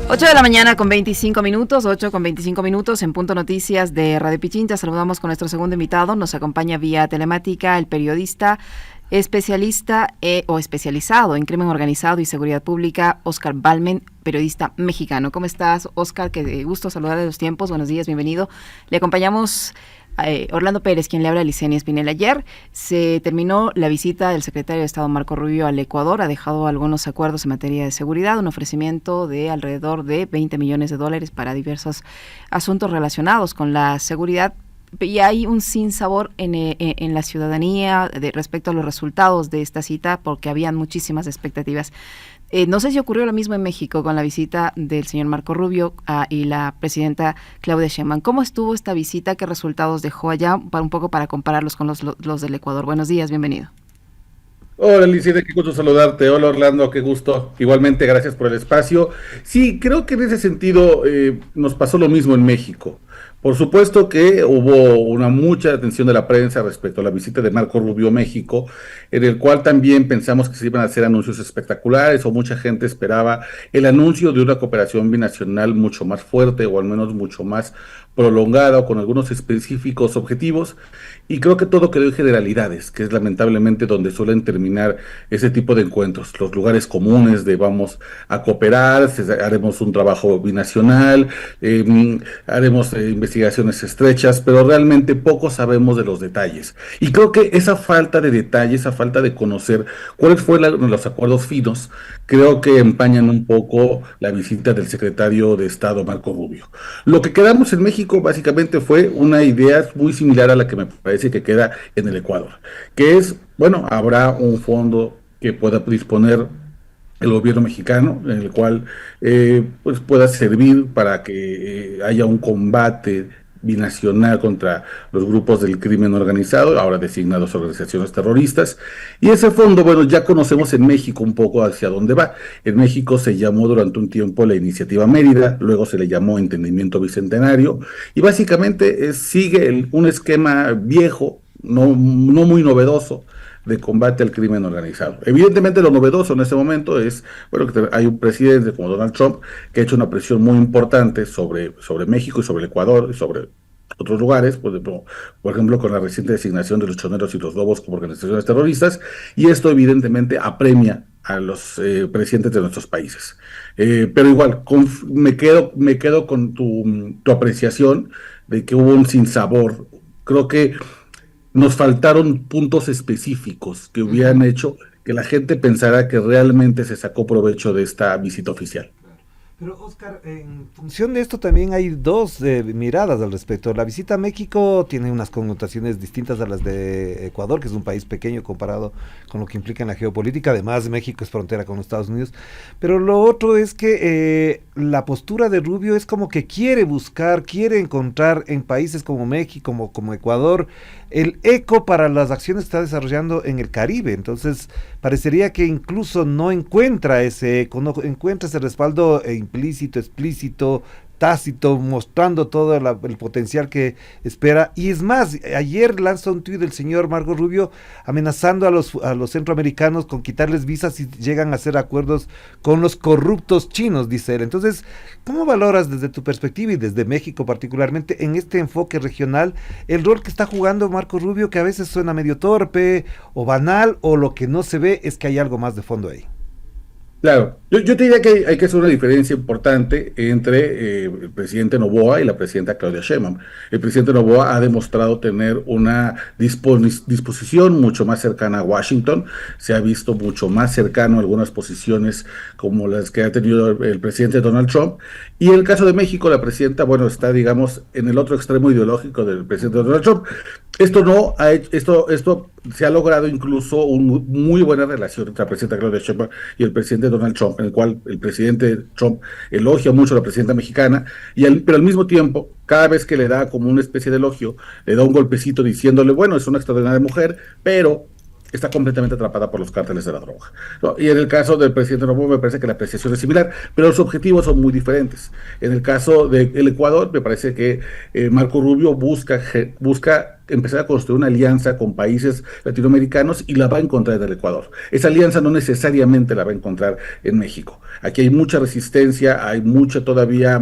8 de la mañana con 25 minutos, 8 con 25 minutos en Punto Noticias de Radio Pichincha. Saludamos con nuestro segundo invitado. Nos acompaña vía telemática el periodista especialista o especializado en crimen organizado y seguridad pública, Oscar Balmen, periodista mexicano. ¿Cómo estás, Oscar? Qué gusto saludar de los tiempos. Buenos días, bienvenido. Le acompañamos Orlando Pérez, quien le habla a Licenia Espinel. Ayer se terminó la visita del secretario de Estado Marco Rubio al Ecuador. Ha dejado algunos acuerdos en materia de seguridad, un ofrecimiento de alrededor de $20 millones para diversos asuntos relacionados con la seguridad. Y hay un sinsabor en la ciudadanía respecto a los resultados de esta cita, porque habían muchísimas expectativas. No sé si ocurrió lo mismo en México con la visita del señor Marco Rubio y la presidenta Claudia Sheinbaum. ¿Cómo estuvo esta visita? ¿Qué resultados dejó allá? Un poco para compararlos con los del Ecuador. Buenos días, bienvenido. Hola, Licide, qué gusto saludarte. Hola, Orlando, qué gusto. Igualmente, gracias por el espacio. Sí, creo que en ese sentido nos pasó lo mismo en México. Por supuesto que hubo una mucha atención de la prensa respecto a la visita de Marco Rubio a México, en el cual también pensamos que se iban a hacer anuncios espectaculares, o mucha gente esperaba el anuncio de una cooperación binacional mucho más fuerte, o al menos mucho más prolongada, o con algunos específicos objetivos, y creo que todo quedó en generalidades, que es lamentablemente donde suelen terminar ese tipo de encuentros, los lugares comunes de vamos a cooperar, haremos un trabajo binacional, haremos investigaciones estrechas, pero realmente poco sabemos de los detalles. Y creo que esa falta de detalle, esa falta de conocer cuáles fueron los acuerdos finos, creo que empañan un poco la visita del secretario de Estado Marco Rubio. Lo que quedamos en México básicamente fue una idea muy similar a la que me parece que queda en el Ecuador, que es, bueno, habrá un fondo que pueda disponer el gobierno mexicano, en el cual pues pueda servir para que haya un combate binacional contra los grupos del crimen organizado, ahora designados organizaciones terroristas, y ese fondo, bueno, ya conocemos en México un poco hacia dónde va. En México se llamó durante un tiempo la Iniciativa Mérida, luego se le llamó Entendimiento Bicentenario, y básicamente sigue un esquema viejo, no muy novedoso, de combate al crimen organizado. Evidentemente lo novedoso en este momento es, bueno, que hay un presidente como Donald Trump que ha hecho una presión muy importante sobre México y sobre el Ecuador y sobre otros lugares, pues, por ejemplo, con la reciente designación de los choneros y los lobos como organizaciones terroristas, y esto evidentemente apremia a los presidentes de nuestros países. Pero igual, me quedo con tu apreciación de que hubo un sinsabor. Creo que nos faltaron puntos específicos que hubieran hecho que la gente pensara que realmente se sacó provecho de esta visita oficial. Pero Oscar, en función de esto también hay dos miradas al respecto. La visita a México tiene unas connotaciones distintas a las de Ecuador, que es un país pequeño comparado con lo que implica en la geopolítica. Además, México es frontera con los Estados Unidos. Pero lo otro es que la postura de Rubio es como que quiere encontrar en países como México, como Ecuador, el eco para las acciones que está desarrollando en el Caribe. Entonces, parecería que incluso no encuentra ese eco, no encuentra ese respaldo implícito, explícito, tácito, mostrando todo el potencial que espera. Y es más, ayer lanzó un tuit del señor Marco Rubio amenazando a los centroamericanos con quitarles visas si llegan a hacer acuerdos con los corruptos chinos, dice él. Entonces, ¿cómo valoras desde tu perspectiva y desde México particularmente en este enfoque regional el rol que está jugando Marco Rubio, que a veces suena medio torpe o banal, o lo que no se ve es que hay algo más de fondo ahí? Claro, yo te diría que hay que hacer una diferencia importante entre el presidente Noboa y la presidenta Claudia Sheinbaum. El presidente Noboa ha demostrado tener una disposición mucho más cercana a Washington, se ha visto mucho más cercano a algunas posiciones como las que ha tenido el presidente Donald Trump, y en el caso de México, la presidenta, bueno, está, digamos, en el otro extremo ideológico del presidente Donald Trump. Esto se ha logrado incluso una muy buena relación entre la presidenta Claudia Sheinbaum y el presidente Donald Trump, en el cual el presidente Trump elogia mucho a la presidenta mexicana, pero al mismo tiempo, cada vez que le da como una especie de elogio, le da un golpecito diciéndole, bueno, es una extraordinaria mujer, pero está completamente atrapada por los cárteles de la droga, ¿no? Y en el caso del presidente Noboa me parece que la apreciación es similar, pero los objetivos son muy diferentes. En el caso del Ecuador, me parece que Marco Rubio busca empezar a construir una alianza con países latinoamericanos y la va a encontrar en el Ecuador. Esa alianza no necesariamente la va a encontrar en México. Aquí hay mucha resistencia, hay mucha todavía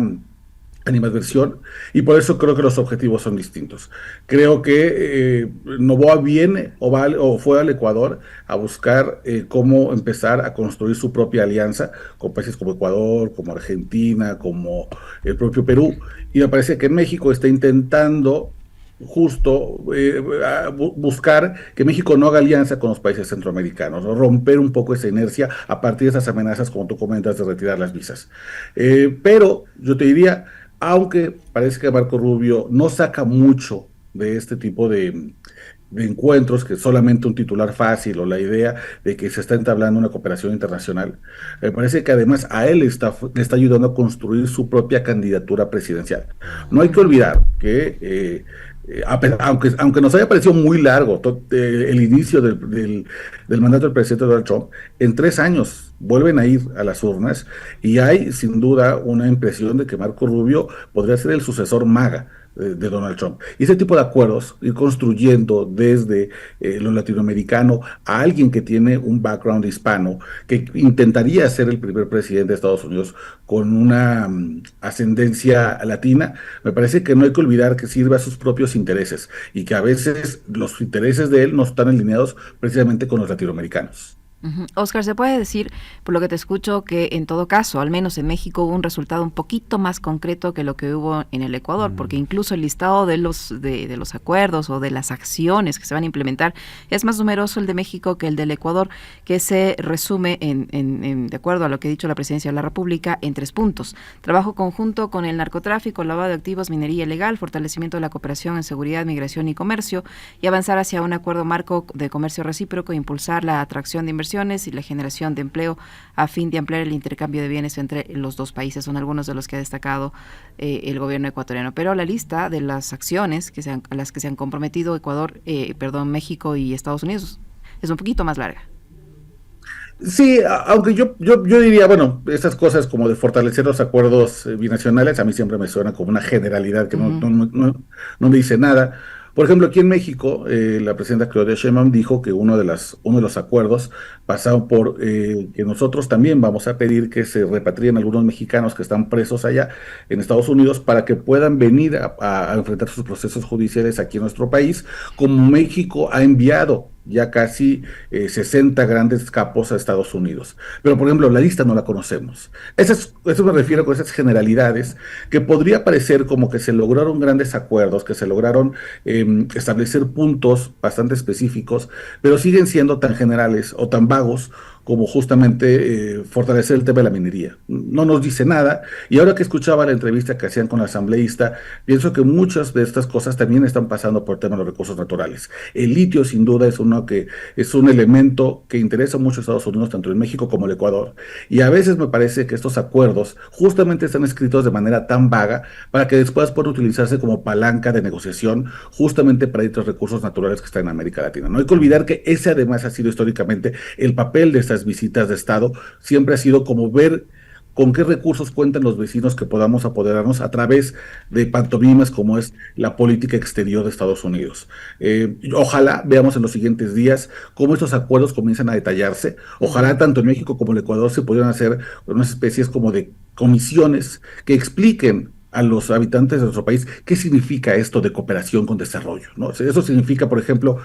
animadversión, y por eso creo que los objetivos son distintos. Creo que Noboa viene o fue al Ecuador a buscar cómo empezar a construir su propia alianza con países como Ecuador, como Argentina, como el propio Perú, y me parece que México está intentando justo buscar que México no haga alianza con los países centroamericanos, ¿no? Romper un poco esa inercia a partir de esas amenazas, como tú comentas, de retirar las visas. Pero yo te diría, aunque parece que Marco Rubio no saca mucho de este tipo de encuentros, que solamente un titular fácil o la idea de que se está entablando una cooperación internacional, me parece que además a él le está ayudando a construir su propia candidatura presidencial. No hay que olvidar que aunque nos haya parecido muy largo el inicio del mandato del presidente Donald Trump, en 3 años vuelven a ir a las urnas y hay sin duda una impresión de que Marco Rubio podría ser el sucesor MAGA de Donald Trump. Y ese tipo de acuerdos, ir construyendo desde lo latinoamericano a alguien que tiene un background hispano, que intentaría ser el primer presidente de Estados Unidos con una ascendencia latina, me parece que no hay que olvidar que sirve a sus propios intereses y que a veces los intereses de él no están alineados precisamente con los latinoamericanos. Oscar, ¿se puede decir, por lo que te escucho, que en todo caso, al menos en México, hubo un resultado un poquito más concreto que lo que hubo en el Ecuador? Porque incluso el listado de los acuerdos o de las acciones que se van a implementar es más numeroso el de México que el del Ecuador, que se resume, de acuerdo a lo que ha dicho la Presidencia de la República, en 3 puntos. Trabajo conjunto con el narcotráfico, lavado de activos, minería ilegal, fortalecimiento de la cooperación en seguridad, migración y comercio, y avanzar hacia un acuerdo marco de comercio recíproco e impulsar la atracción de inversiones y la generación de empleo a fin de ampliar el intercambio de bienes entre los dos países. Son algunos de los que ha destacado el gobierno ecuatoriano. Pero la lista de las acciones a las que se han comprometido México y Estados Unidos es un poquito más larga. Sí, aunque yo diría, bueno, estas cosas como de fortalecer los acuerdos binacionales, a mí siempre me suena como una generalidad que no me dice nada. Por ejemplo, aquí en México, la presidenta Claudia Sheinbaum dijo que uno de los acuerdos pasaba por que nosotros también vamos a pedir que se repatrien algunos mexicanos que están presos allá en Estados Unidos para que puedan venir a enfrentar sus procesos judiciales aquí en nuestro país, como México ha enviado ya casi 60 grandes capos a Estados Unidos. Pero, por ejemplo, la lista no la conocemos. Eso me refiero con esas generalidades que podría parecer como que se lograron grandes acuerdos, que se lograron establecer puntos bastante específicos, pero siguen siendo tan generales o tan vagos como justamente fortalecer el tema de la minería. No nos dice nada, y ahora que escuchaba la entrevista que hacían con la asambleísta, pienso que muchas de estas cosas también están pasando por el tema de los recursos naturales. El litio, sin duda, es un elemento que interesa mucho a Estados Unidos, tanto en México como el Ecuador, y a veces me parece que estos acuerdos justamente están escritos de manera tan vaga para que después puedan utilizarse como palanca de negociación justamente para estos recursos naturales que están en América Latina. No hay que olvidar que ese además ha sido históricamente el papel de estas visitas de Estado, siempre ha sido como ver con qué recursos cuentan los vecinos que podamos apoderarnos a través de pantomimas como es la política exterior de Estados Unidos. Ojalá veamos en los siguientes días cómo estos acuerdos comienzan a detallarse. Ojalá tanto en México como en el Ecuador se pudieran hacer unas especies como de comisiones que expliquen a los habitantes de nuestro país qué significa esto de cooperación con desarrollo, ¿no? Eso significa, por ejemplo,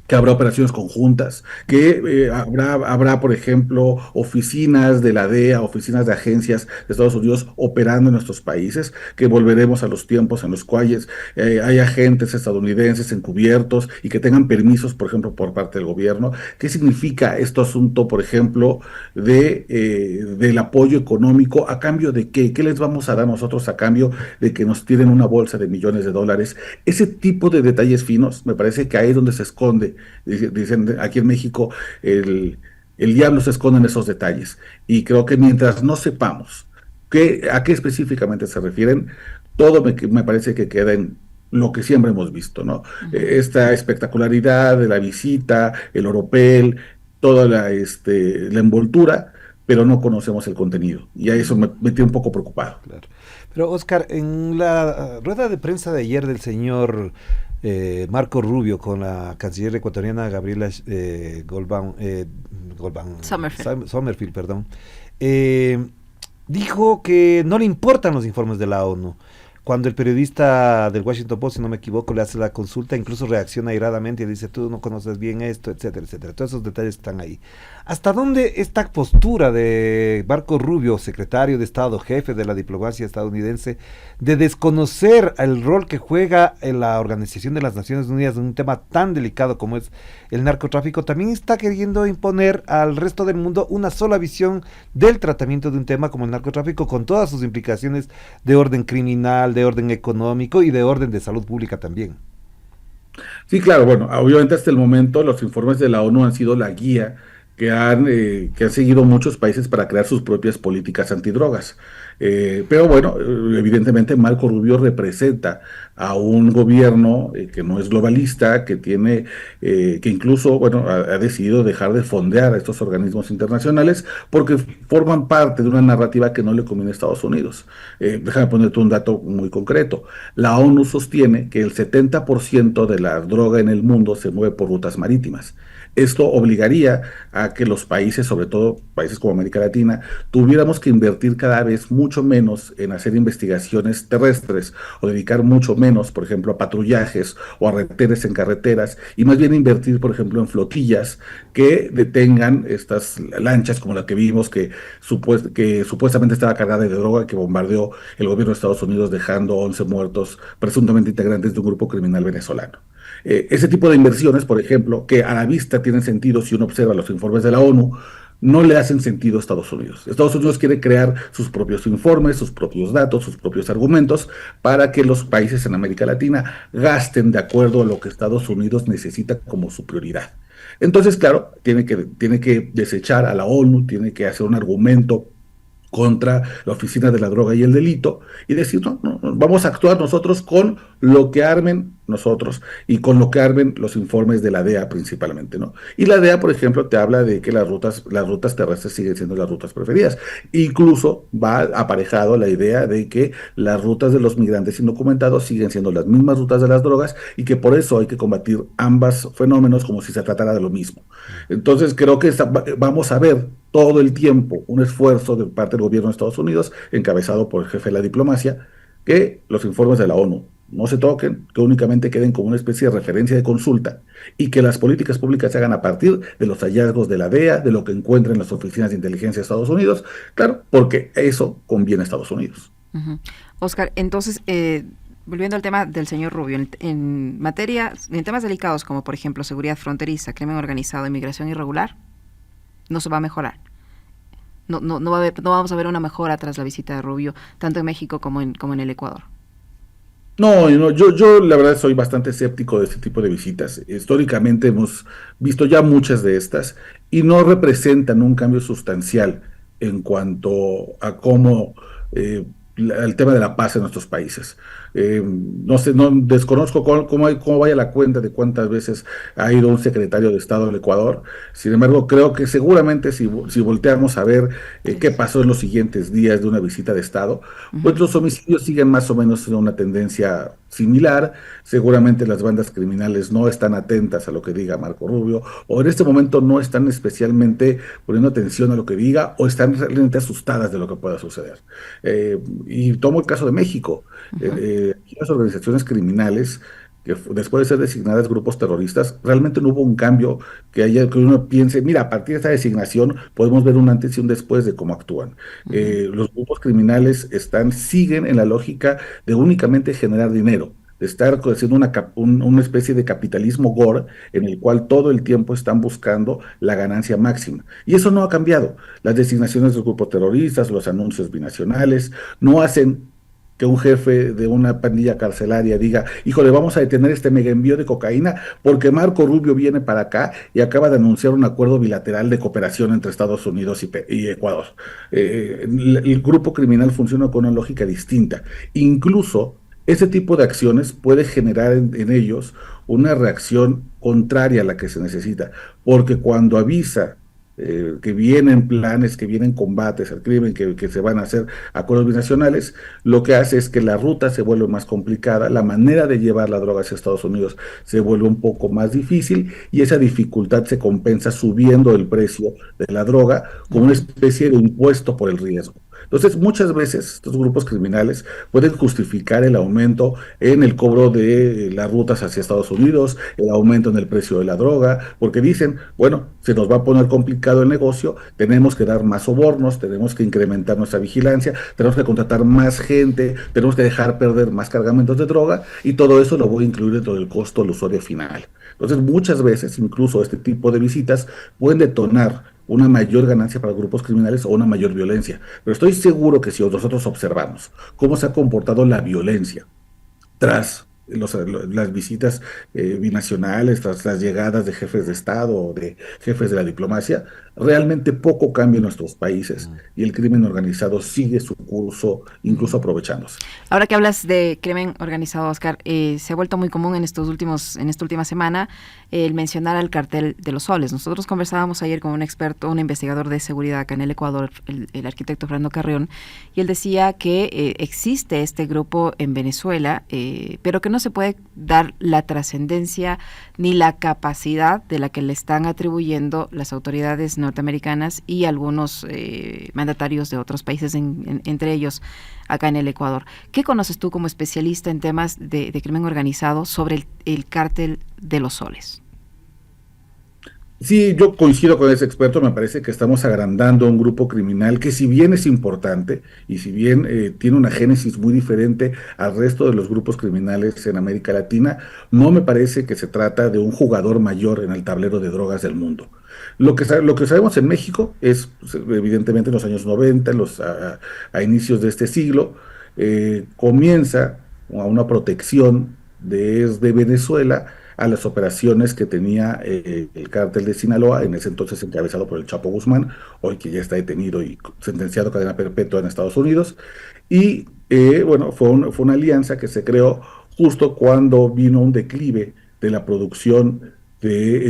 que habrá operaciones conjuntas, que habrá, por ejemplo, oficinas de la DEA, oficinas de agencias de Estados Unidos operando en nuestros países, que volveremos a los tiempos en los cuales hay agentes estadounidenses encubiertos y que tengan permisos, por ejemplo, por parte del gobierno. ¿Qué significa este asunto, por ejemplo, del apoyo económico? ¿A cambio de qué? ¿Qué les vamos a dar nosotros a cambio de que nos tiren una bolsa de millones de dólares? Ese tipo de detalles finos, me parece que ahí es donde se esconde. Dicen aquí en México, el diablo se esconde en esos detalles. Y creo que mientras no sepamos a qué específicamente se refieren, todo me parece que queda en lo que siempre hemos visto, ¿no? Ujú. Esta espectacularidad de la visita, el oropel, toda la envoltura, pero no conocemos el contenido. Y a eso Ujú. me tiene un poco preocupado. Claro. Pero Oscar, en la rueda de prensa de ayer del señor Marco Rubio con la canciller ecuatoriana Gabriela Summerfield. Sommerfield, perdón, eh, dijo que no le importan los informes de la ONU. Cuando el periodista del Washington Post, si no me equivoco, le hace la consulta, incluso reacciona airadamente y dice, tú no conoces bien esto, etcétera, etcétera. Todos esos detalles están ahí. ¿Hasta dónde esta postura de Marco Rubio, secretario de Estado, jefe de la diplomacia estadounidense, de desconocer el rol que juega en la Organización de las Naciones Unidas en un tema tan delicado como es el narcotráfico, también está queriendo imponer al resto del mundo una sola visión del tratamiento de un tema como el narcotráfico, con todas sus implicaciones de orden criminal, de orden económico y de orden de salud pública también? Sí, claro, bueno, obviamente hasta el momento los informes de la ONU han sido la guía que han seguido muchos países para crear sus propias políticas antidrogas. Pero bueno, evidentemente Marco Rubio representa a un gobierno que no es globalista, que incluso, bueno, ha decidido dejar de fondear a estos organismos internacionales porque forman parte de una narrativa que no le conviene a Estados Unidos. Déjame ponerte un dato muy concreto. La ONU sostiene que el 70% de la droga en el mundo se mueve por rutas marítimas. Esto obligaría a que los países, sobre todo países como América Latina, tuviéramos que invertir cada vez mucho menos en hacer investigaciones terrestres o dedicar mucho menos, por ejemplo, a patrullajes o a retenes en carreteras y más bien invertir, por ejemplo, en flotillas que detengan estas lanchas como la que vimos que supuestamente estaba cargada de droga que bombardeó el gobierno de Estados Unidos dejando 11 muertos presuntamente integrantes de un grupo criminal venezolano. Ese tipo de inversiones, por ejemplo, que a la vista tienen sentido si uno observa los informes de la ONU, no le hacen sentido a Estados Unidos. Estados Unidos quiere crear sus propios informes, sus propios datos, sus propios argumentos para que los países en América Latina gasten de acuerdo a lo que Estados Unidos necesita como su prioridad. Entonces, claro, tiene que desechar a la ONU, tiene que hacer un argumento contra la Oficina de la Droga y el Delito y decir, no, no, vamos a actuar nosotros con lo que armen nosotros y con lo que armen los informes de la DEA principalmente, ¿no? Y la DEA, por ejemplo, te habla de que las rutas terrestres siguen siendo las rutas preferidas. Incluso va aparejado la idea de que las rutas de los migrantes indocumentados siguen siendo las mismas rutas de las drogas y que por eso hay que combatir ambos fenómenos como si se tratara de lo mismo. Entonces creo que vamos a ver todo el tiempo un esfuerzo de parte del gobierno de Estados Unidos, encabezado por el jefe de la diplomacia, que los informes de la ONU no se toquen, que únicamente queden como una especie de referencia de consulta y que las políticas públicas se hagan a partir de los hallazgos de la DEA, de lo que encuentren las oficinas de inteligencia de Estados Unidos, claro, porque eso conviene a Estados Unidos. Ujú. Oscar, entonces, volviendo al tema del señor Rubio, en temas delicados como por ejemplo seguridad fronteriza, crimen organizado, inmigración irregular, no se va a mejorar. No va a haber, no vamos a ver una mejora tras la visita de Rubio, tanto en México como en el Ecuador. No, no, yo la verdad soy bastante escéptico de este tipo de visitas. Históricamente hemos visto ya muchas de estas y no representan un cambio sustancial en cuanto a cómo el tema de la paz en nuestros países. No sé, no desconozco cómo vaya la cuenta de cuántas veces ha ido un secretario de Estado al Ecuador. Sin embargo, creo que seguramente si volteamos a ver qué Tres. pasó en los siguientes días de una visita de Estado, Ujú. pues los homicidios siguen más o menos en una tendencia similar. Seguramente las bandas criminales no están atentas a lo que diga Marco Rubio, o en este momento no están especialmente poniendo atención a lo que diga, o están realmente asustadas de lo que pueda suceder. Y tomo el caso de México. Ujú. Las organizaciones criminales después de ser designadas grupos terroristas, realmente no hubo un cambio que uno piense, mira, a partir de esta designación podemos ver un antes y un después de cómo actúan. Ujú. Los grupos criminales siguen en la lógica de únicamente generar dinero, de estar haciendo una especie de capitalismo gore en el cual todo el tiempo están buscando la ganancia máxima. Y eso no ha cambiado. Las designaciones de los grupos terroristas, los anuncios binacionales, no hacen que un jefe de una pandilla carcelaria diga, híjole, vamos a detener este mega envío de cocaína porque Marco Rubio viene para acá y acaba de anunciar un acuerdo bilateral de cooperación entre Estados Unidos y Ecuador. El grupo criminal funciona con una lógica distinta. Incluso ese tipo de acciones puede generar en ellos una reacción contraria a la que se necesita, porque cuando avisa que vienen planes, que vienen combates al crimen, que se van a hacer acuerdos binacionales, lo que hace es que la ruta se vuelve más complicada, la manera de llevar la droga hacia Estados Unidos se vuelve un poco más difícil y esa dificultad se compensa subiendo el precio de la droga como una especie de impuesto por el riesgo. Entonces, muchas veces estos grupos criminales pueden justificar el aumento en el cobro de las rutas hacia Estados Unidos, el aumento en el precio de la droga, porque dicen, bueno, se nos va a poner complicado el negocio, tenemos que dar más sobornos, tenemos que incrementar nuestra vigilancia, tenemos que contratar más gente, tenemos que dejar perder más cargamentos de droga y todo eso lo voy a incluir dentro del costo del usuario final. Entonces, muchas veces, incluso este tipo de visitas pueden detonar una mayor ganancia para grupos criminales o una mayor violencia. Pero estoy seguro que si nosotros observamos cómo se ha comportado la violencia tras las visitas binacionales, tras las llegadas de jefes de Estado o de jefes de la diplomacia, realmente poco cambia en nuestros países y el crimen organizado sigue su curso, incluso aprovechándose. Ahora que hablas de crimen organizado, Oscar, se ha vuelto muy común en esta última semana el mencionar al cartel de los soles. Nosotros conversábamos ayer con un experto, un investigador de seguridad acá en el Ecuador, el arquitecto Fernando Carrión, y él decía que existe este grupo en Venezuela, pero que no se puede dar la trascendencia ni la capacidad de la que le están atribuyendo las autoridades norteamericanas y algunos mandatarios de otros países, entre ellos acá en el Ecuador. ¿Qué conoces tú como especialista en temas de crimen organizado sobre el cártel de los soles? Sí, yo coincido con ese experto, me parece que estamos agrandando un grupo criminal que si bien es importante y si bien tiene una génesis muy diferente al resto de los grupos criminales en América Latina, no me parece que se trata de un jugador mayor en el tablero de drogas del mundo. Lo que sabemos en México es, pues, evidentemente en los años 90, a inicios de este siglo, comienza a una protección desde Venezuela a las operaciones que tenía el cártel de Sinaloa, en ese entonces encabezado por el Chapo Guzmán, hoy que ya está detenido y sentenciado a cadena perpetua en Estados Unidos. Y bueno, fue una alianza que se creó justo cuando vino un declive de la producción de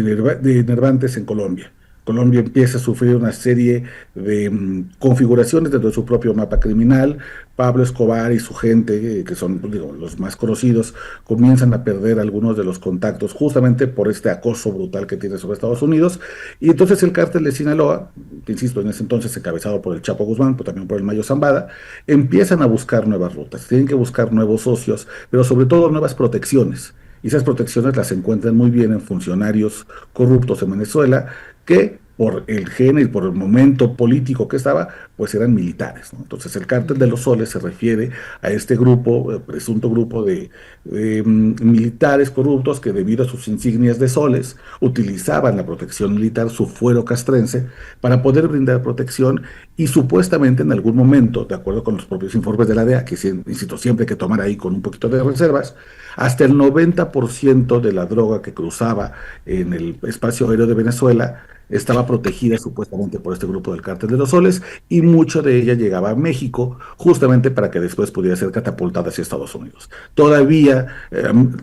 enervantes en Colombia. Colombia empieza a sufrir una serie de configuraciones dentro de su propio mapa criminal. Pablo Escobar y su gente, que son, digo, los más conocidos, comienzan a perder algunos de los contactos justamente por este acoso brutal que tiene sobre Estados Unidos. Y entonces el cártel de Sinaloa, que insisto, en ese entonces encabezado por el Chapo Guzmán, pero también por el Mayo Zambada, empiezan a buscar nuevas rutas, tienen que buscar nuevos socios, pero sobre todo nuevas protecciones. Y esas protecciones las encuentran muy bien en funcionarios corruptos en Venezuela, que por el género y por el momento político que estaba, pues eran militares, ¿no? Entonces el cártel de los soles se refiere a este grupo, presunto grupo de militares corruptos que debido a sus insignias de soles utilizaban la protección militar, su fuero castrense, para poder brindar protección y supuestamente en algún momento, de acuerdo con los propios informes de la DEA, que insisto, siempre hay que tomar ahí con un poquito de reservas, hasta el 90% de la droga que cruzaba en el espacio aéreo de Venezuela estaba protegida supuestamente por este grupo del Cártel de los Soles y mucho de ella llegaba a México justamente para que después pudiera ser catapultada hacia Estados Unidos. Todavía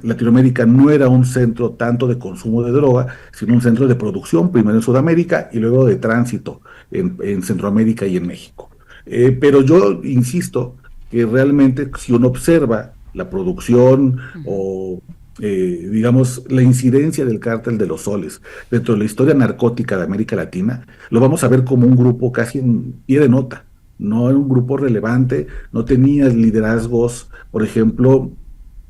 Latinoamérica no era un centro tanto de consumo de droga, sino un centro de producción, primero en Sudamérica y luego de tránsito en Centroamérica y en México. Pero yo insisto que realmente si uno observa la producción o digamos, la incidencia del cártel de los soles dentro de la historia narcótica de América Latina, lo vamos a ver como un grupo casi en pie de nota, no era un grupo relevante, no tenía liderazgos, por ejemplo,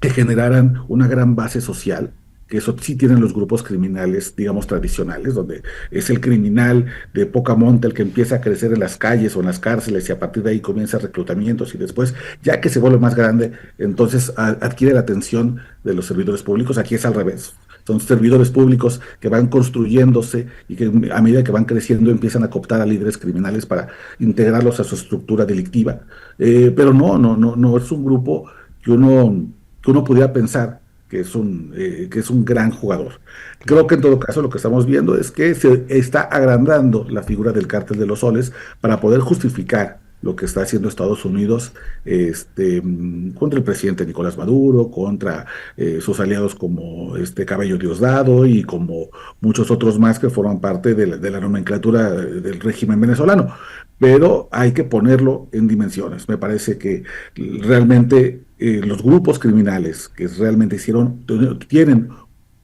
que generaran una gran base social, que eso sí tienen los grupos criminales, digamos, tradicionales, donde es el criminal de poca monta el que empieza a crecer en las calles o en las cárceles y a partir de ahí comienza reclutamientos y después, ya que se vuelve más grande, entonces adquiere la atención de los servidores públicos. Aquí es al revés. Son servidores públicos que van construyéndose y que a medida que van creciendo empiezan a cooptar a líderes criminales para integrarlos a su estructura delictiva. Pero no es un grupo que uno pudiera pensar que es un gran jugador. Creo que en todo caso lo que estamos viendo es que se está agrandando la figura del cártel de los soles para poder justificar lo que está haciendo Estados Unidos contra el presidente Nicolás Maduro, contra sus aliados como Cabello Diosdado y como muchos otros más que forman parte de la nomenclatura del régimen venezolano. Pero hay que ponerlo en dimensiones. Me parece que realmente los grupos criminales que realmente tienen,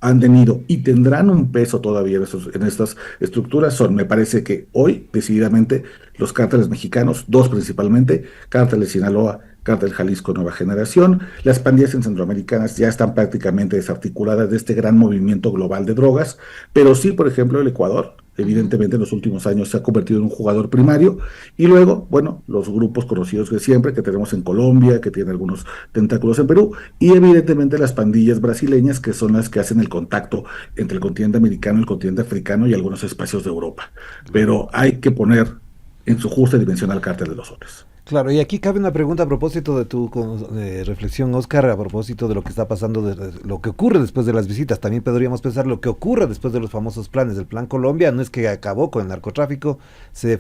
han tenido y tendrán un peso todavía en estas estructuras me parece que hoy, decididamente, los cárteles mexicanos, dos principalmente, cártel de Sinaloa, cártel Jalisco Nueva Generación, las pandillas en centroamericanas ya están prácticamente desarticuladas de este gran movimiento global de drogas, pero sí, por ejemplo, el Ecuador, evidentemente en los últimos años se ha convertido en un jugador primario, y luego, bueno, los grupos conocidos de siempre que tenemos en Colombia, que tienen algunos tentáculos en Perú, y evidentemente las pandillas brasileñas, que son las que hacen el contacto entre el continente americano, el continente africano y algunos espacios de Europa. Pero hay que poner en su justa dimensión al cártel de los soles. Claro, y aquí cabe una pregunta a propósito de tu reflexión, Oscar, a propósito de lo que está pasando, de lo que ocurre después de las visitas. También podríamos pensar lo que ocurre después de los famosos planes del Plan Colombia. No es que acabó con el narcotráfico, se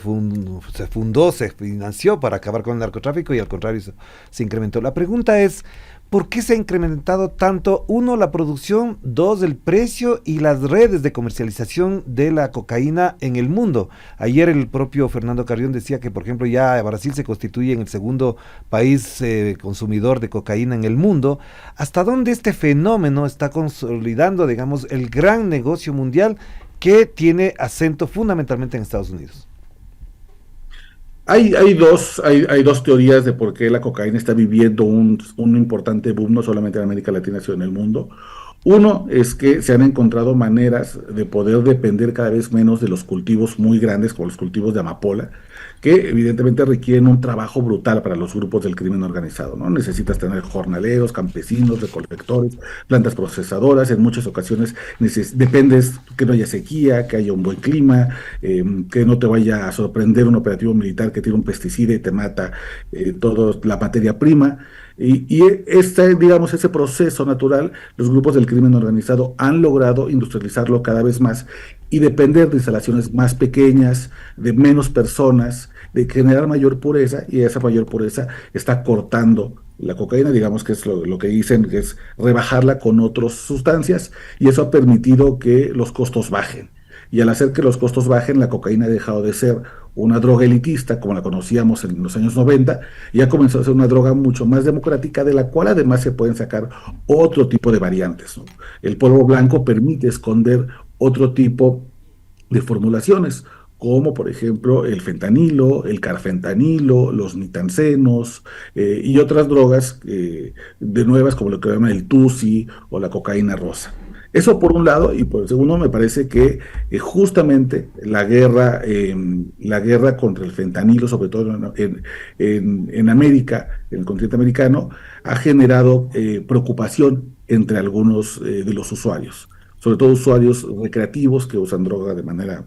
financió para acabar con el narcotráfico y al contrario se incrementó. La pregunta es, ¿por qué se ha incrementado tanto, uno, la producción, dos, el precio y las redes de comercialización de la cocaína en el mundo? Ayer el propio Fernando Carrión decía que, por ejemplo, ya Brasil se constituye en el segundo país consumidor de cocaína en el mundo. ¿Hasta dónde este fenómeno está consolidando, digamos, el gran negocio mundial que tiene acento fundamentalmente en Estados Unidos? Hay dos teorías de por qué la cocaína está viviendo un importante boom, no solamente en América Latina, sino en el mundo. Uno es que se han encontrado maneras de poder depender cada vez menos de los cultivos muy grandes, como los cultivos de amapola, que evidentemente requieren un trabajo brutal para los grupos del crimen organizado, ¿no? Necesitas tener jornaleros, campesinos, recolectores, plantas procesadoras. En muchas ocasiones dependes que no haya sequía, que haya un buen clima, que no te vaya a sorprender un operativo militar que tiene un pesticida y te mata toda la materia prima. Digamos, ese proceso natural, los grupos del crimen organizado han logrado industrializarlo cada vez más y depender de instalaciones más pequeñas, de menos personas, de generar mayor pureza, y esa mayor pureza está cortando la cocaína, digamos que es lo que dicen, que es rebajarla con otras sustancias, y eso ha permitido que los costos bajen. Y al hacer que los costos bajen, la cocaína ha dejado de ser una droga elitista, como la conocíamos en los años 90, y ha comenzado a ser una droga mucho más democrática, de la cual además se pueden sacar otro tipo de variantes, ¿no? El polvo blanco permite esconder otro tipo de formulaciones, como por ejemplo el fentanilo, el carfentanilo, los nitancenos y otras drogas de nuevas, como lo que llaman el tusi o la cocaína rosa. Eso por un lado, y por el segundo me parece que justamente la guerra contra el fentanilo, sobre todo en América, en el continente americano, ha generado preocupación entre algunos de los usuarios, sobre todo usuarios recreativos que usan droga de manera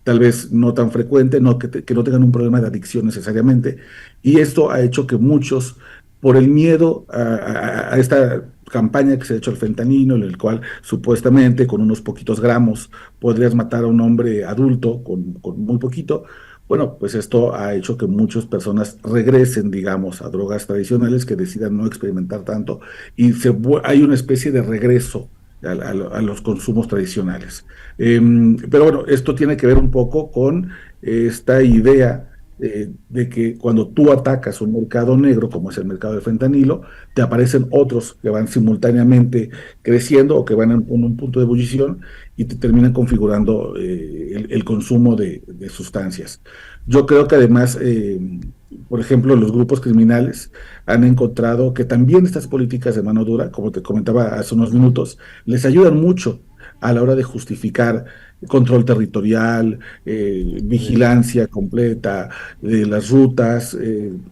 tal vez no tan frecuente, que no tengan un problema de adicción necesariamente, y esto ha hecho que muchos, por el miedo a esta campaña que se ha hecho al fentanilo, en el cual supuestamente con unos poquitos gramos podrías matar a un hombre adulto con muy poquito. Bueno, pues esto ha hecho que muchas personas regresen, digamos, a drogas tradicionales, que decidan no experimentar tanto, y hay una especie de regreso a los consumos tradicionales. Pero bueno, esto tiene que ver un poco con esta idea de que cuando tú atacas un mercado negro, como es el mercado del fentanilo, te aparecen otros que van simultáneamente creciendo o que van en un punto de ebullición y te terminan configurando el consumo de sustancias. Yo creo que además, por ejemplo, los grupos criminales han encontrado que también estas políticas de mano dura, como te comentaba hace unos minutos, les ayudan mucho a la hora de justificar control territorial, vigilancia completa de las rutas,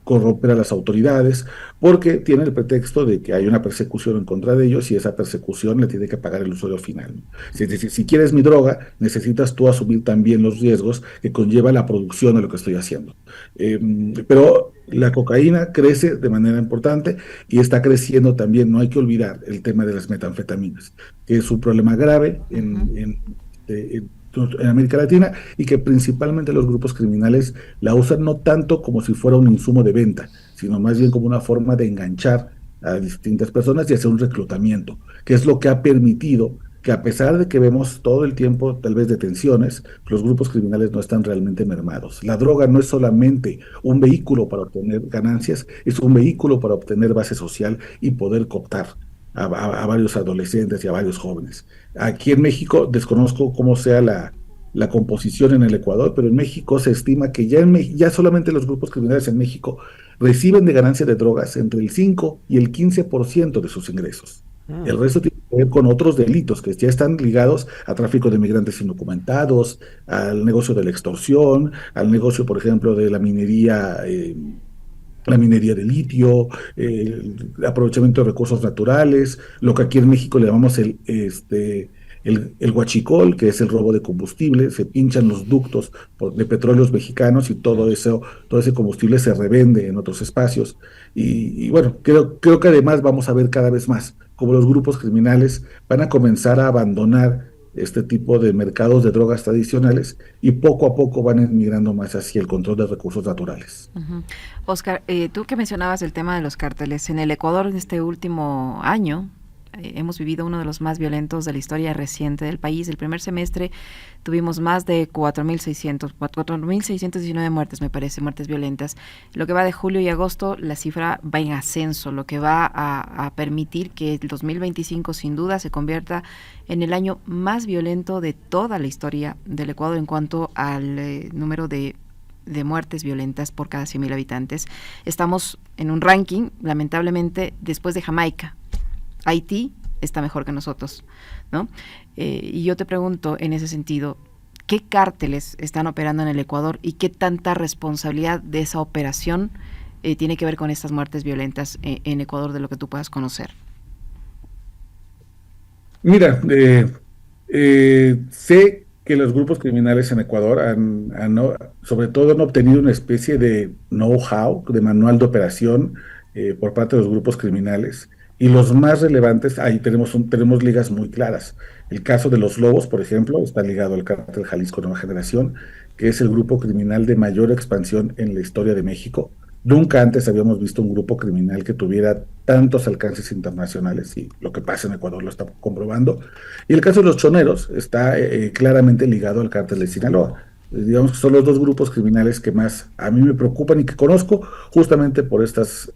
corromper a las autoridades, porque tiene el pretexto de que hay una persecución en contra de ellos, y esa persecución le tiene que pagar el usuario final, ¿no? Es decir, si quieres mi droga, necesitas tú asumir también los riesgos que conlleva la producción de lo que estoy haciendo. Pero la cocaína crece de manera importante y está creciendo también, no hay que olvidar el tema de las metanfetaminas, que es un problema grave en América Latina, y que principalmente los grupos criminales la usan no tanto como si fuera un insumo de venta, sino más bien como una forma de enganchar a distintas personas y hacer un reclutamiento, que es lo que ha permitido que, a pesar de que vemos todo el tiempo tal vez detenciones, los grupos criminales no están realmente mermados. La droga no es solamente un vehículo para obtener ganancias, es un vehículo para obtener base social y poder cooptar a varios adolescentes y a varios jóvenes. Aquí en México desconozco cómo sea la composición en el Ecuador, pero en México se estima que ya solamente los grupos criminales en México reciben de ganancia de drogas entre el 5 y el 15% de sus ingresos. El resto tiene que ver con otros delitos que ya están ligados a tráfico de migrantes indocumentados, al negocio de la extorsión, al negocio, por ejemplo, de la minería de litio, el aprovechamiento de recursos naturales, lo que aquí en México le llamamos el huachicol, que es el robo de combustible. Se pinchan los ductos de petróleos mexicanos y todo ese combustible se revende en otros espacios. Y bueno, creo que además vamos a ver cada vez más como los grupos criminales van a comenzar a abandonar este tipo de mercados de drogas tradicionales y poco a poco van migrando más hacia el control de recursos naturales. Uh-huh. Oscar, tú que mencionabas el tema de los cárteles, en el Ecuador en este último año hemos vivido uno de los más violentos de la historia reciente del país. El primer semestre tuvimos más de 4.619 muertes, me parece, muertes violentas. Lo que va de julio y agosto, la cifra va en ascenso, lo que va a permitir que el 2025 sin duda se convierta en el año más violento de toda la historia del Ecuador en cuanto al número de muertes violentas por cada 100.000 habitantes. Estamos en un ranking, lamentablemente, después de Jamaica. Haití está mejor que nosotros, ¿no? Y yo te pregunto en ese sentido, ¿qué cárteles están operando en el Ecuador y qué tanta responsabilidad de esa operación tiene que ver con estas muertes violentas en Ecuador, de lo que tú puedas conocer? Mira, sé que los grupos criminales en Ecuador sobre todo han obtenido una especie de know-how, de manual de operación por parte de los grupos criminales. Y los más relevantes, ahí tenemos ligas muy claras. El caso de los Lobos, por ejemplo, está ligado al cártel Jalisco Nueva Generación, que es el grupo criminal de mayor expansión en la historia de México. Nunca antes habíamos visto un grupo criminal que tuviera tantos alcances internacionales, y lo que pasa en Ecuador lo está comprobando. Y el caso de los Choneros está claramente ligado al cártel de Sinaloa. Digamos que son los dos grupos criminales que más a mí me preocupan y que conozco justamente por estas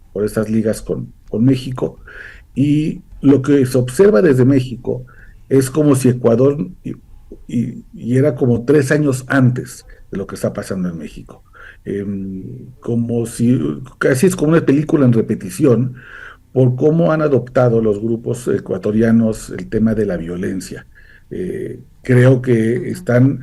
ligas con México. Y lo que se observa desde México es como si Ecuador y era como 3 años antes de lo que está pasando en México. Como si casi es como una película en repetición por cómo han adoptado los grupos ecuatorianos el tema de la violencia. Creo que están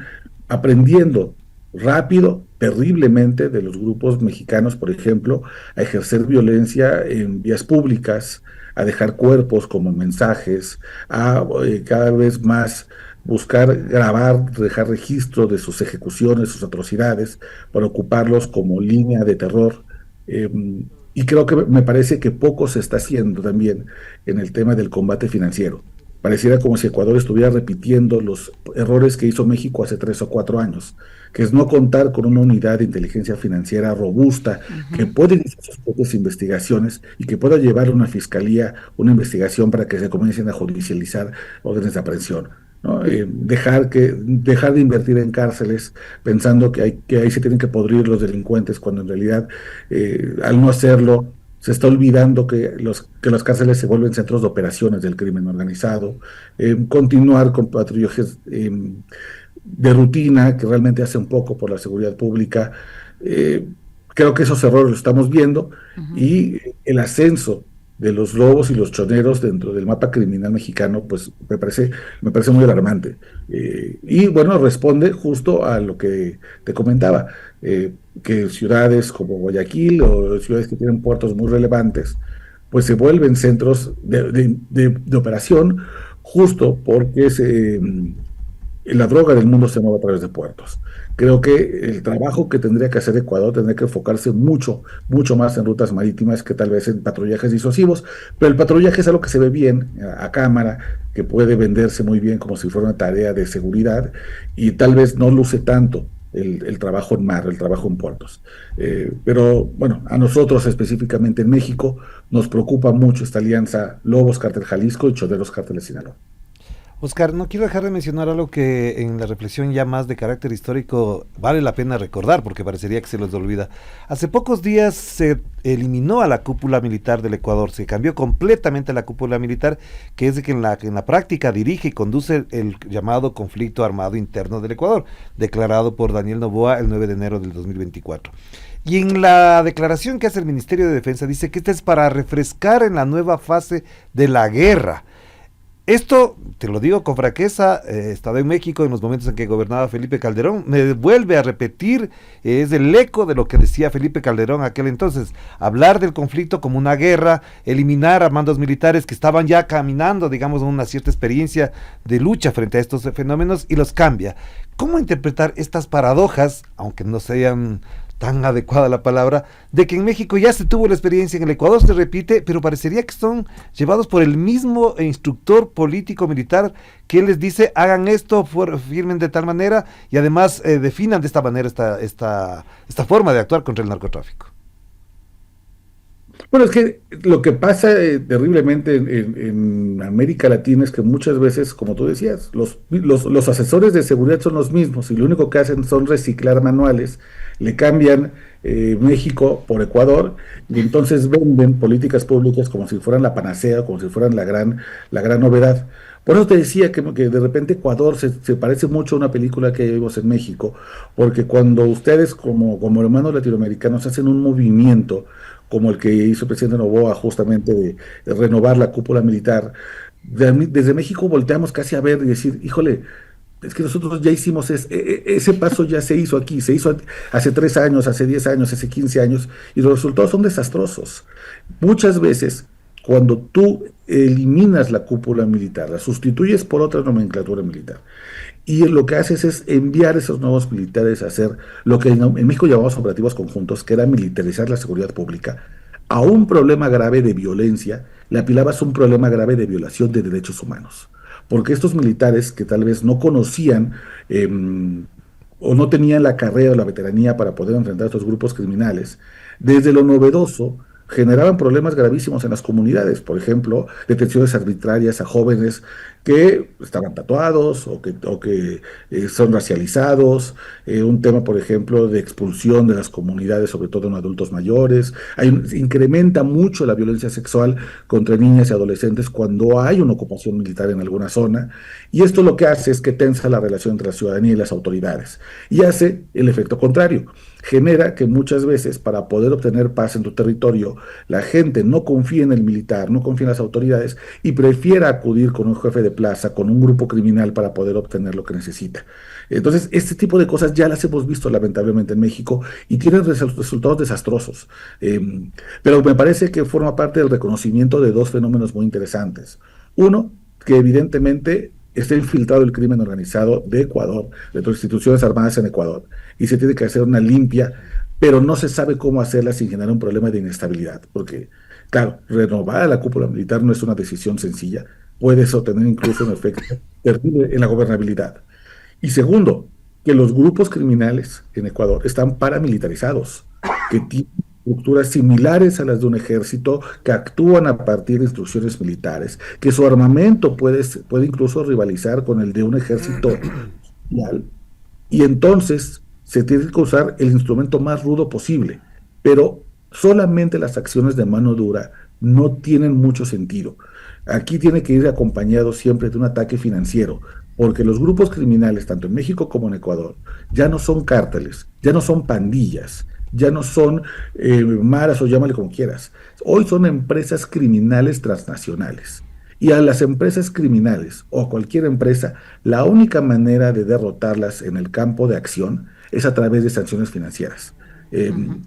aprendiendo rápido, terriblemente, de los grupos mexicanos, por ejemplo, a ejercer violencia en vías públicas, a dejar cuerpos como mensajes, a cada vez más buscar grabar, dejar registro de sus ejecuciones, sus atrocidades, para ocuparlos como línea de terror. Y creo que me parece que poco se está haciendo también en el tema del combate financiero. Pareciera como si Ecuador estuviera repitiendo los errores que hizo México hace 3 o 4 años, que es no contar con una unidad de inteligencia financiera robusta, que pueda iniciar sus propias investigaciones y que pueda llevar a una fiscalía una investigación para que se comiencen a judicializar órdenes de aprehensión, ¿no? Dejar de invertir en cárceles pensando que ahí se tienen que podrir los delincuentes, cuando en realidad al no hacerlo se está olvidando que las cárceles se vuelven centros de operaciones del crimen organizado. Continuar con patrullajes de rutina que realmente hacen poco por la seguridad pública. Creo que esos errores los estamos viendo, y el ascenso de los lobos y los choneros dentro del mapa criminal mexicano, pues me parece muy alarmante. Y bueno, responde justo a lo que te comentaba, que ciudades como Guayaquil o ciudades que tienen puertos muy relevantes, pues se vuelven centros de operación, justo porque la droga del mundo se mueve a través de puertos. Creo que el trabajo que tendría que hacer Ecuador tendría que enfocarse mucho, mucho más en rutas marítimas que tal vez en patrullajes disuasivos, pero el patrullaje es algo que se ve bien a cámara, que puede venderse muy bien como si fuera una tarea de seguridad y tal vez no luce tanto el trabajo en mar, el trabajo en puertos. Pero bueno, a nosotros específicamente en México nos preocupa mucho esta alianza Lobos Cártel Jalisco y Choneros Cártel de Sinaloa. Oscar, no quiero dejar de mencionar algo que en la reflexión ya más de carácter histórico vale la pena recordar, porque parecería que se los olvida. Hace pocos días se eliminó a la cúpula militar del Ecuador, se cambió completamente la cúpula militar, que es de que en la práctica dirige y conduce el llamado conflicto armado interno del Ecuador, declarado por Daniel Noboa el 9 de enero del 2024. Y en la declaración que hace el Ministerio de Defensa dice que esta es para refrescar en la nueva fase de la guerra. Esto, te lo digo con franqueza, he estado en México en los momentos en que gobernaba Felipe Calderón, me vuelve a repetir, es el eco de lo que decía Felipe Calderón aquel entonces, hablar del conflicto como una guerra, eliminar a mandos militares que estaban ya caminando, digamos, una cierta experiencia de lucha frente a estos fenómenos y los cambia. ¿Cómo interpretar estas paradojas, aunque no sean tan adecuada la palabra, de que en México ya se tuvo la experiencia, en el Ecuador se repite, pero parecería que son llevados por el mismo instructor político militar que les dice, hagan esto, firmen de tal manera y además definan de esta manera esta forma de actuar contra el narcotráfico? Bueno, es que lo que pasa terriblemente en América Latina es que muchas veces, como tú decías, los asesores de seguridad son los mismos y lo único que hacen son reciclar manuales, le cambian México por Ecuador y entonces venden políticas públicas como si fueran la panacea, como si fueran la gran novedad. Por eso te decía que de repente Ecuador se parece mucho a una película que vimos en México, porque cuando ustedes como hermanos latinoamericanos hacen un movimiento como el que hizo el presidente Noboa justamente de renovar la cúpula militar, desde México volteamos casi a ver y decir, híjole, es que nosotros ya hicimos ese paso, ya se hizo aquí, se hizo hace 3 años, hace 10 años, hace 15 años, y los resultados son desastrosos. Muchas veces, cuando tú eliminas la cúpula militar, la sustituyes por otra nomenclatura militar, y lo que haces es enviar a esos nuevos militares a hacer lo que en México llamamos operativos conjuntos, que era militarizar la seguridad pública, a un problema grave de violencia, le apilabas un problema grave de violación de derechos humanos. Porque estos militares que tal vez no conocían o no tenían la carrera o la veteranía para poder enfrentar a estos grupos criminales, desde lo novedoso generaban problemas gravísimos en las comunidades, por ejemplo, detenciones arbitrarias a jóvenes que estaban tatuados o que son racializados, un tema, por ejemplo, de expulsión de las comunidades, sobre todo en adultos mayores. Incrementa mucho la violencia sexual contra niñas y adolescentes cuando hay una ocupación militar en alguna zona, y esto lo que hace es que tensa la relación entre la ciudadanía y las autoridades, y hace el efecto contrario. Genera que muchas veces para poder obtener paz en tu territorio, la gente no confía en el militar, no confía en las autoridades y prefiera acudir con un jefe de plaza, con un grupo criminal para poder obtener lo que necesita. Entonces, este tipo de cosas ya las hemos visto lamentablemente en México y tienen resultados desastrosos. Pero me parece que forma parte del reconocimiento de 2 fenómenos muy interesantes. Uno, que evidentemente está infiltrado el crimen organizado de Ecuador, de las instituciones armadas en Ecuador, y se tiene que hacer una limpia, pero no se sabe cómo hacerla sin generar un problema de inestabilidad, porque, claro, renovar a la cúpula militar no es una decisión sencilla, puede eso tener incluso un efecto terrible en la gobernabilidad. Y segundo, que los grupos criminales en Ecuador están paramilitarizados, que tienen estructuras similares a las de un ejército, que actúan a partir de instrucciones militares, que su armamento puede incluso rivalizar con el de un ejército real, y entonces se tiene que usar el instrumento más rudo posible, pero solamente las acciones de mano dura no tienen mucho sentido. Aquí tiene que ir acompañado siempre de un ataque financiero, porque los grupos criminales, tanto en México como en Ecuador, ya no son cárteles, ya no son pandillas, ya no son maras o llámale como quieras. Hoy son empresas criminales transnacionales. Y a las empresas criminales o a cualquier empresa, la única manera de derrotarlas en el campo de acción es a través de sanciones financieras.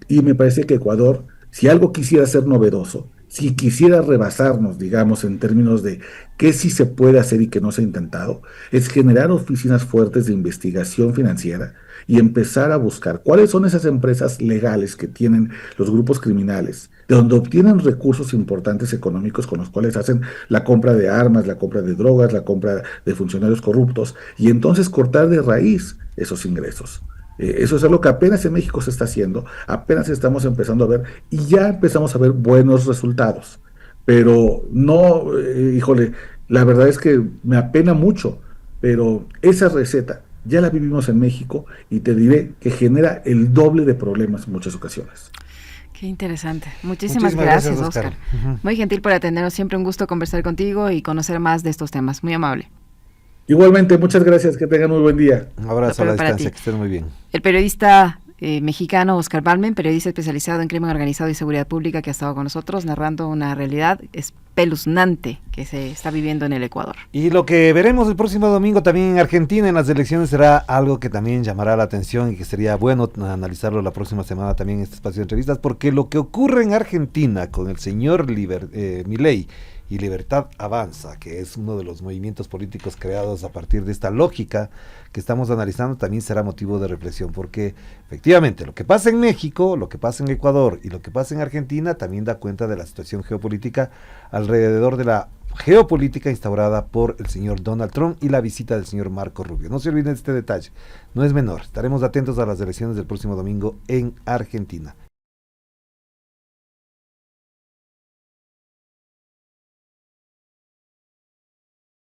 Y me parece que Ecuador, si algo quisiera ser novedoso, si quisiera rebasarnos, digamos, en términos de qué sí se puede hacer y qué no se ha intentado, es generar oficinas fuertes de investigación financiera y empezar a buscar cuáles son esas empresas legales que tienen los grupos criminales, de donde obtienen recursos importantes económicos con los cuales hacen la compra de armas, la compra de drogas, la compra de funcionarios corruptos, y entonces cortar de raíz esos ingresos. Eso es algo que apenas en México se está haciendo, apenas estamos empezando a ver y ya empezamos a ver buenos resultados. Pero no, híjole, la verdad es que me apena mucho, pero esa receta ya la vivimos en México y te diré que genera el doble de problemas en muchas ocasiones. Qué interesante. Muchísimas gracias, Oscar. Muy gentil por atendernos. Siempre un gusto conversar contigo y conocer más de estos temas. Muy amable. Igualmente, muchas gracias, que tengan muy buen día. Un abrazo a la distancia, que estén muy bien. El periodista mexicano Oscar Balmen, periodista especializado en crimen organizado y seguridad pública, que ha estado con nosotros narrando una realidad espeluznante que se está viviendo en el Ecuador. Y lo que veremos el próximo domingo también en Argentina en las elecciones será algo que también llamará la atención y que sería bueno analizarlo la próxima semana también en este espacio de entrevistas, porque lo que ocurre en Argentina con el señor Milei y Libertad Avanza, que es uno de los movimientos políticos creados a partir de esta lógica que estamos analizando, también será motivo de reflexión, porque efectivamente lo que pasa en México, lo que pasa en Ecuador y lo que pasa en Argentina también da cuenta de la situación geopolítica alrededor de la geopolítica instaurada por el señor Donald Trump y la visita del señor Marco Rubio. No se olviden de este detalle, no es menor. Estaremos atentos a las elecciones del próximo domingo en Argentina.